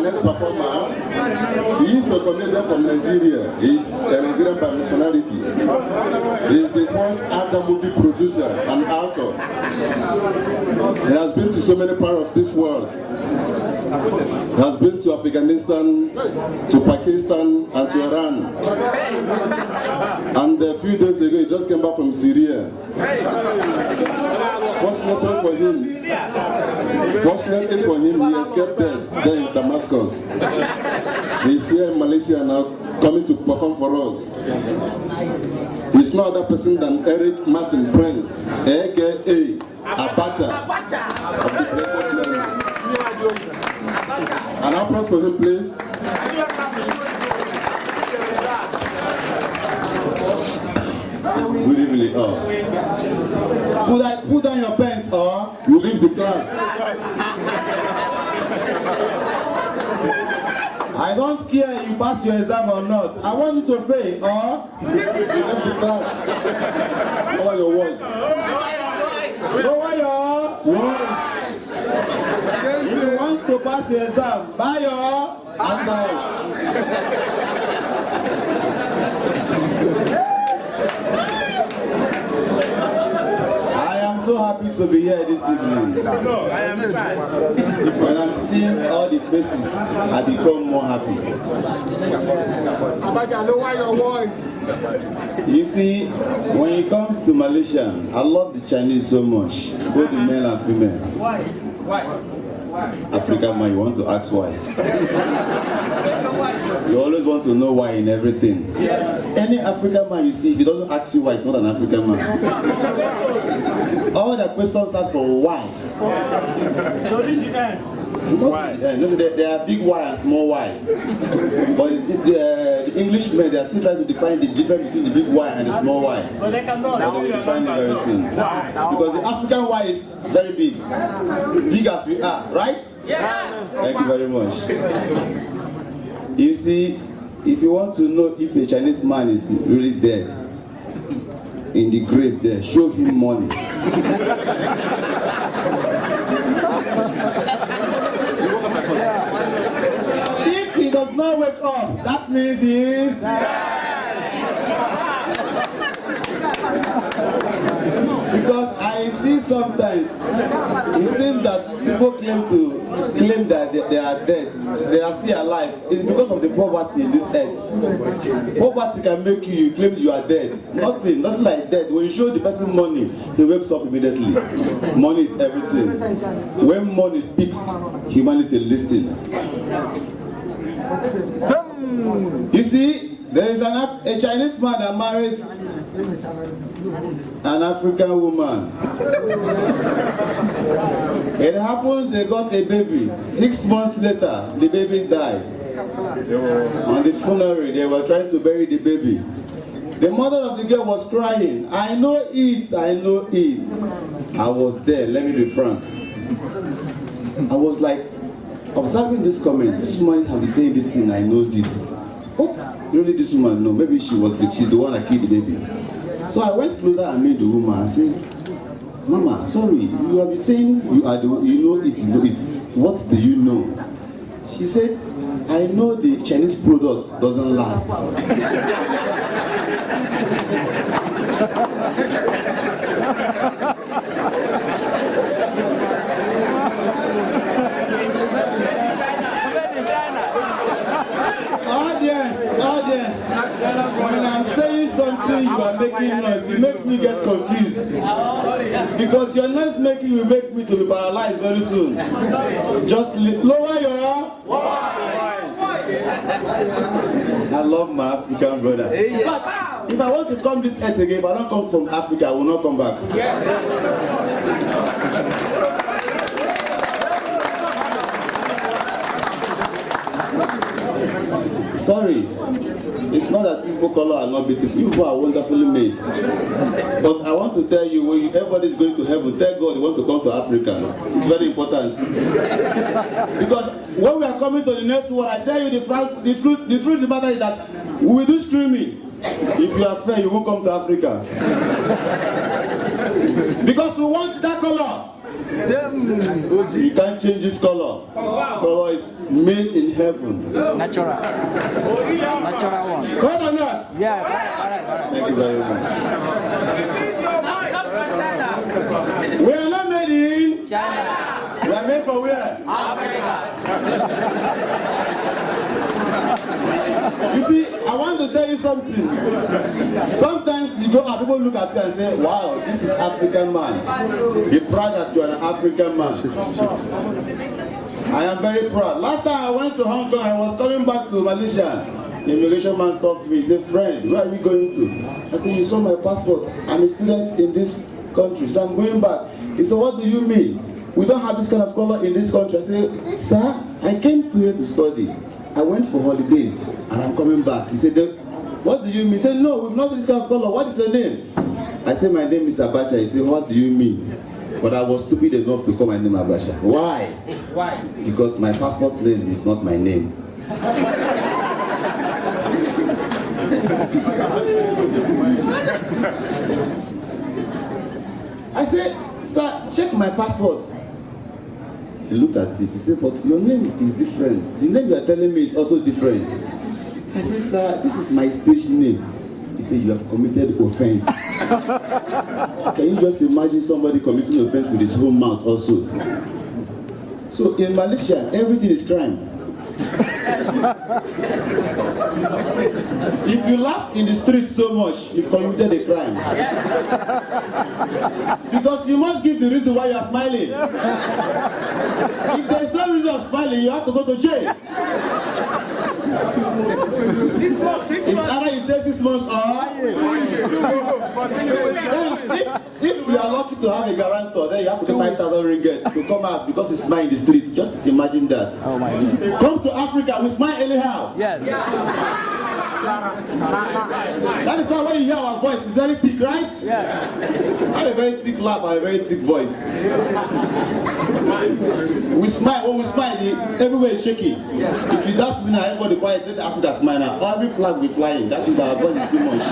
next performer, he is a comedian from Nigeria. He is a Nigerian by nationality. He is the first actor, movie producer and author. He has been to so many parts of this world. He has been to Afghanistan, to Pakistan, and to Iran. And a few days ago, he just came back from Syria. Fortunately for him, he escaped death there in Damascus. He is here in Malaysia now, coming to perform for us. He's no other person than Eric Martin Prince, aka Abacha of the Blessed Memory. An applause for him, please. Good evening, Put down your pens, or you leave the class. I don't care if you pass your exam or not. I want you to fail, or You leave the class. Lower your voice. lower your Voice. If you want to pass your exam, buy your Handout. I am so happy to be here this evening. When I'm seeing all the faces, I become more happy. Abacha, lower your voice. You see, when it comes to Malaysia, I love the Chinese so much, both the male and female. Why? African man, you want to ask why? You always want to know why in everything. Yes. Any African man you see, if he doesn't ask you why, it's not an African man. All the questions start from why. Why? There are big why and small why. But the Englishmen, they are still trying to define the difference between the big why and the small why. But they cannot. But they will define it very soon. Because the African why is very big. Big as we are, right? Yes. Thank you very much. You see, if you want to know if a Chinese man is really dead, in the grave there, show him money. If he does not wake up, that means he is because I see sometimes it seems that people claim that they are dead, they are still alive. It's because of the poverty in this earth. Poverty can make you claim you are dead. Nothing like dead. When you show the person money, he wakes up immediately. Money is everything. When money speaks, humanity listens. You see, there is a Chinese man that married an African woman. It happens they got a baby. 6 months later, the baby died. On the funeral, they were trying to bury the baby. The mother of the girl was crying. I know it. I was there, let me be frank. I was like, observing this comment, this woman have been saying this thing, I know it. What really this woman know? Maybe she's the one that killed the baby. So I went closer and made the woman and said, Mama, sorry, you have been saying you know it. What do you know? She said, I know the Chinese product doesn't last. Audience, when I'm saying something, you are making noise. You make me get confused. Because your noise making will make me to be paralyzed very soon. Just lower your voice. I love my African brother. But if I want to come this earth again, if I don't come from Africa, I will not come back. Sorry, it's not that people color are not beautiful. People are wonderfully made. But I want to tell you, when everybody is going to heaven, tell God you want to come to Africa. It's very important. Because when we are coming to the next world, I tell you the truth of the matter is that we will do screaming. If you are fair, you won't come to Africa. Because we want that color. You can't change this color. Color is made in heaven. Natural. Natural one. Correct or not? Yeah, correct. Thank you very much. We are not made in China. We are made for where? You see, I want to tell you something. Sometimes you go and people look at you and say, wow, this is African man. Be proud that you are an African man. I am very proud. Last time I went to Hong Kong, I was coming back to Malaysia. The immigration man stopped me. He said, friend, where are we going to? I said, you saw my passport. I'm a student in this country, so I'm going back. He said, what do you mean? We don't have this kind of color in this country. I said, sir, I came to here to study. I went for holidays and I'm coming back. He said, what do you mean? He said, no, we've not this kind of color. What is your name? I said, my name is Abacha. He said, what do you mean? But I was stupid enough to call my name Abacha. Why? Why? Because my passport name is not my name. I said, sir, check my passport. He looked at it. He said, but your name is different. The name you are telling me is also different. I said, sir, this is my stage name. He said, you have committed offense. Can you just imagine somebody committing offense with his own mouth also? So in Malaysia, everything is crime. If you laugh in the street so much, you've committed a crime. Because you must give the reason why you are smiling. If there is no reason of smiling, you have to go to jail. It's either you say 6 months or if you are lucky to have a guarantor, then you have to pay 5,000 ringgit to come out because you smile in the streets. Just imagine that. Oh my God. Come to Africa, we smile anyhow. Yes. That is why when you hear our voice, it's very thick, right? Yes. I have a very thick laugh, I have a very thick voice. We smile, when we smile, everywhere is shaking. If you don't mean everybody quiet, let Africa smile now. Every flag will be flying. That means our voice is too much.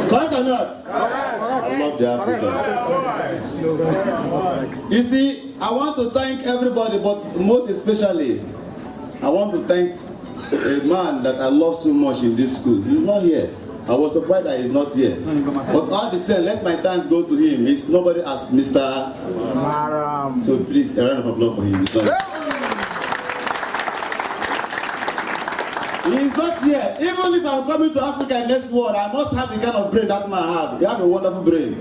Correct or not? I love the Africa. You see, I want to thank everybody, but most especially, I want to thank a man that I love so much in this school. He's not here. I was surprised that he's not here. But all the same, let my thanks go to him. He's nobody as Mr. Maram. So please, a round of applause for him. He's not here. Even if I'm coming to Africa in next world, I must have the kind of brain that man has. He has a wonderful brain. A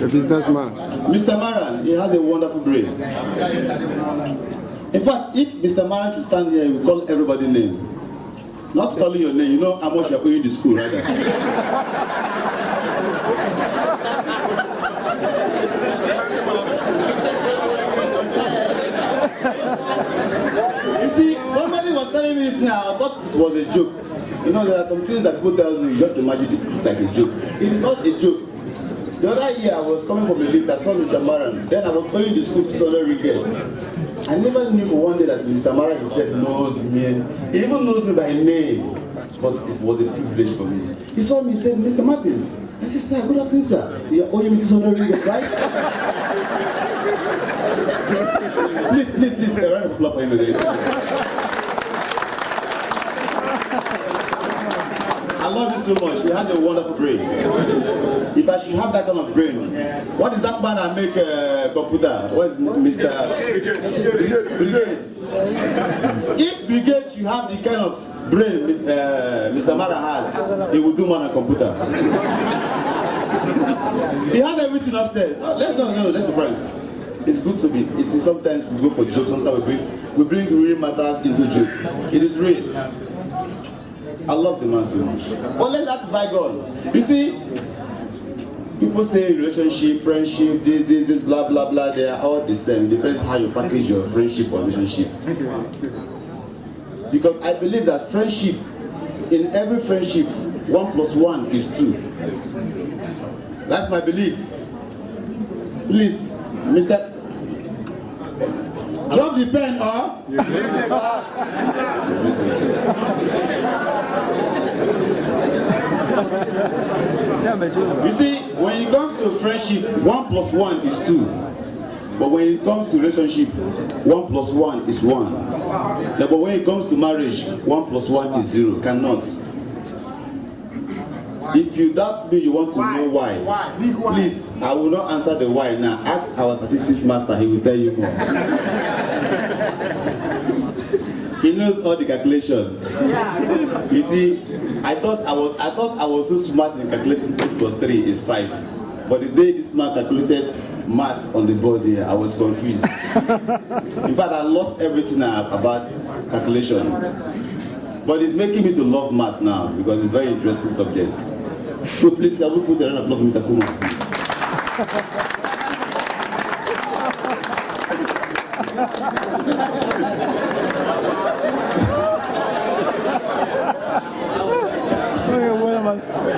businessman. Mr. Maran, he has a wonderful brain. In fact, if Mr. Maran to stand here, he will call everybody's name. Not calling your name, you know how much you're going to school, right? You see, somebody was telling me this now, I thought it was a joke. You know, there are some things that people tell you, just imagine this is like a joke. It is not a joke. The other year, I was coming from a lift, I saw Mr. Maran. Then I was going to school, Sisolo Riget. I never knew for one day that Mr. Maran himself knows me. He even knows me by name. But it was a privilege for me. He saw me and said, Mr. Martins. I said, sir, good afternoon, sir. You are owing me Sisolo Riget, right? Please, a round of applause for him again. I love you so much. He has a wonderful brain. If I should have that kind of brain, what is that man that make a computer? What is Mr. Brigade? If Brigade should have the kind of brain Mr. Mara has, he will do man on computer. He has everything upstairs. Let's be frank. It's good to be. You see, sometimes we go for jokes, sometimes we bring real matters into joke. It is real. I love the man so much. But let that bygone. You see, people say relationship, friendship, this, blah, blah, blah. They are all the same. It depends how you package your friendship or relationship. Because I believe that friendship, in every friendship, 1 + 1 is 2. That's my belief. Please, Mr. Drop the pen, or? You see, when it comes to friendship, 1 + 1 is 2. But when it comes to relationship, 1 + 1 is 1. But when it comes to marriage, 1 + 1 is 0. Cannot. If you doubt me, you want to know why. Please, I will not answer the why now. Ask our statistics master, he will tell you more. He knows all the calculation. You see, I thought I was so smart in calculating 2 + 3 is 5. But the day this man calculated mass on the board here, I was confused. In fact, I lost everything about calculation. But it's making me to love math now because it's a very interesting subject. So please, I will put a round of applause for Mr. Kuma.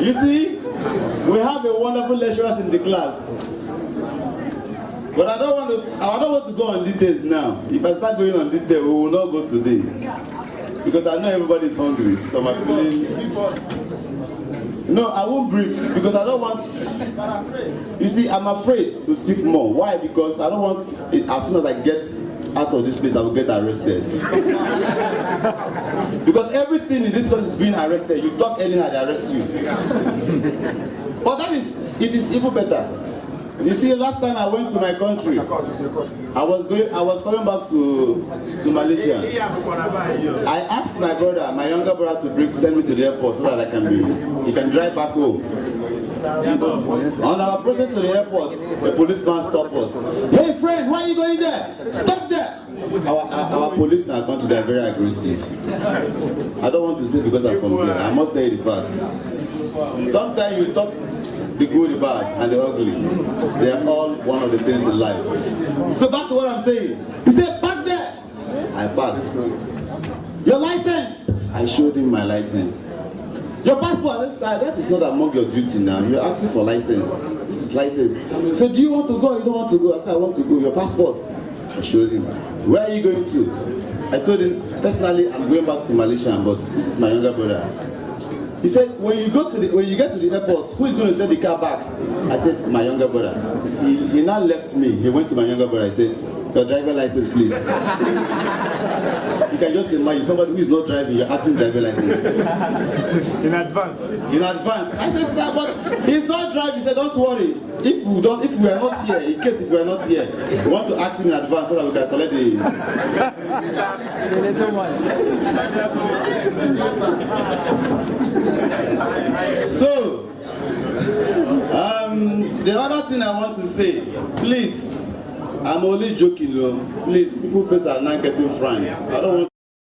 You see, we have a wonderful lecturers in the class. But I don't want to go on details now. If I start going on details, we will not go today. Because I know everybody is hungry. So my feeling. No, I won't brief because I don't want. You see, I'm afraid to speak more. Why? Because I don't want it, as soon as I get out of this place, I will get arrested. Because everything in this country is being arrested. You talk anyhow, they arrest you. But it is even better. You see, last time I went to my country, I was coming back to Malaysia. I asked my brother, my younger brother, to send me to the airport so that he can drive back home. On our process to the airport, the policeman stopped us. Hey friend, why are you going there? Stop there! Our police in our country, they are very aggressive. I don't want to say because I'm from here. I must tell you the facts. Sometimes you talk the good, the bad, and the ugly. They are all one of the things in life. So back to what I'm saying. He said, park there. I parked. Your license. I showed him my license. Your passport. That is not among your duty now. You're asking for license. This is license. So do you want to go or you don't want to go? I said, I want to go. Your passport. I showed him. Where are you going to? I told him, personally, I'm going back to Malaysia, but this is my younger brother. He said, when you get to the airport, who is going to send the car back? I said, my younger brother. He now left me. He went to my younger brother. I said, your driver license, please. You can just imagine somebody who is not driving, you're asking driver license. In advance. In advance. I said, sir, but he's not driving. He said, don't worry. If we are not here, in case if we are not here, we want to ask him in advance so that we can collect the little one. So, the other thing I want to say, please, I'm only joking, though. Please, people face are not getting frank. I don't want